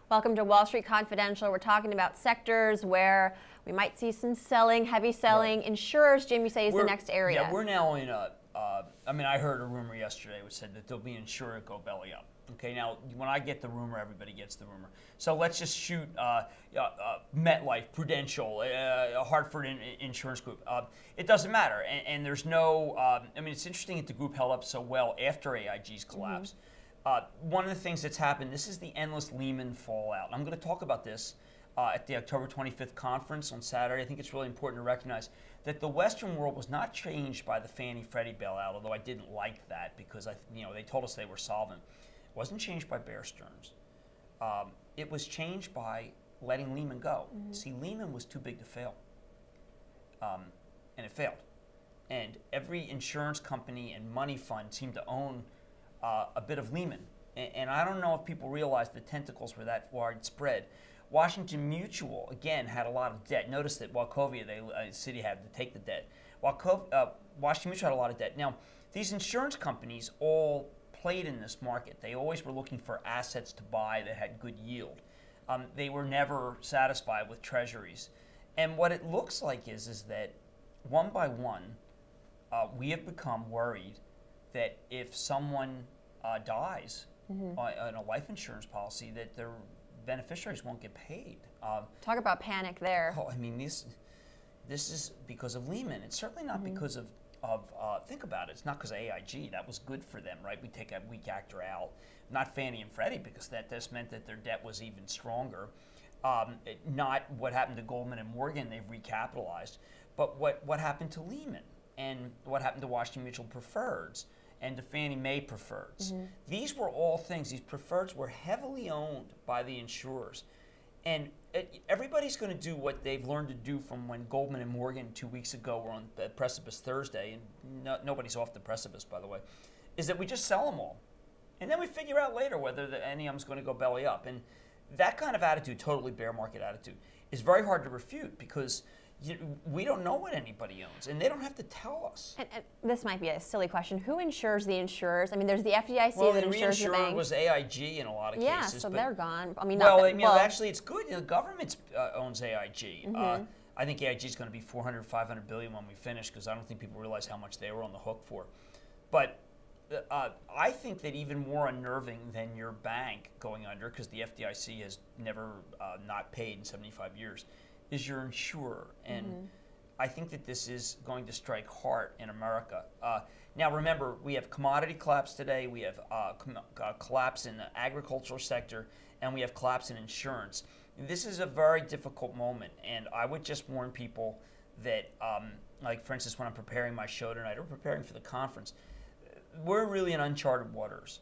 Welcome to Wall Street Confidential. We're talking about sectors where we might see some selling, heavy selling. Right. Insurers, Jim, you say is the next area. Yeah, we're now in a, I mean, I heard a rumor yesterday which said that there'll be an insurer go belly up. Okay, now when I get the rumor, everybody gets the rumor. So let's just shoot MetLife, Prudential, Hartford Insurance Group. It doesn't matter, and there's no. I mean, it's interesting that the group held up so well after AIG's collapse. One of the things that's happened, this is the endless Lehman fallout. I'm going to talk about this at the October 25th conference on Saturday. I think it's really important to recognize that the Western world was not changed by the Fannie Freddie bailout, although I didn't like that because they told us they were solvent. It wasn't changed by Bear Stearns. It was changed by letting Lehman go. See, Lehman was too big to fail, and it failed. And every insurance company and money fund seemed to own a bit of Lehman. And I don't know if people realize the tentacles were that widespread. Washington Mutual, again, had a lot of debt. Notice that Wachovia, Citi had to take the debt. Washington Mutual had a lot of debt. Now, these insurance companies all played in this market. They always were looking for assets to buy that had good yield. They were never satisfied with treasuries. And what it looks like is that one by one, we have become worried that if someone dies on a life insurance policy, that their beneficiaries won't get paid. Talk about panic there. Oh, I mean, this is because of Lehman. It's certainly not because of think about it. It's not because of AIG. That was good for them, right? We take a weak actor out. Not Fannie and Freddie, because that just meant that their debt was even stronger. Not what happened to Goldman and Morgan. They've recapitalized. But what happened to Lehman and what happened to Washington Mutual preferreds and to Fannie Mae preferreds. These were all things. These preferreds were heavily owned by the insurers. And everybody's going to do what they've learned to do from when Goldman and Morgan 2 weeks ago were on the precipice Thursday, and nobody's off the precipice, by the way, is that we just sell them all. And then we figure out later whether any of them's going to go belly up. And that kind of attitude, totally bear market attitude, is very hard to refute because we don't know what anybody owns, and they don't have to tell us. And this might be a silly question. Who insures the insurers? I mean, there's the FDIC that insures the banks. Well, the reinsurer was AIG in a lot of cases. Yeah, so they're gone. I mean, actually, it's good. The government owns AIG. I think AIG is going to be $400, $500 billion when we finish, because I don't think people realize how much they were on the hook for. But I think that even more unnerving than your bank going under, because the FDIC has never not paid in 75 years, is your insurer. And I think that this is going to strike hard in America. Now remember, we have commodity collapse today, we have collapse in the agricultural sector, and we have collapse in insurance. This is a very difficult moment, and I would just warn people that, like for instance, when I'm preparing my show tonight, or preparing for the conference, we're really in uncharted waters.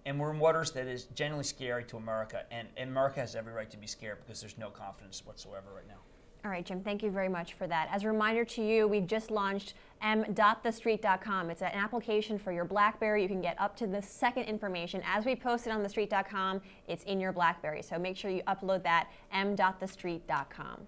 And we're in waters that is genuinely scary to America, and America has every right to be scared because there's no confidence whatsoever right now. All right, Jim, thank you very much for that. As a reminder to you, we've just launched m.thestreet.com. It's an application for your BlackBerry. You can get up to the second information. As we posted on thestreet.com, it's in your BlackBerry. So make sure you upload that, m.thestreet.com.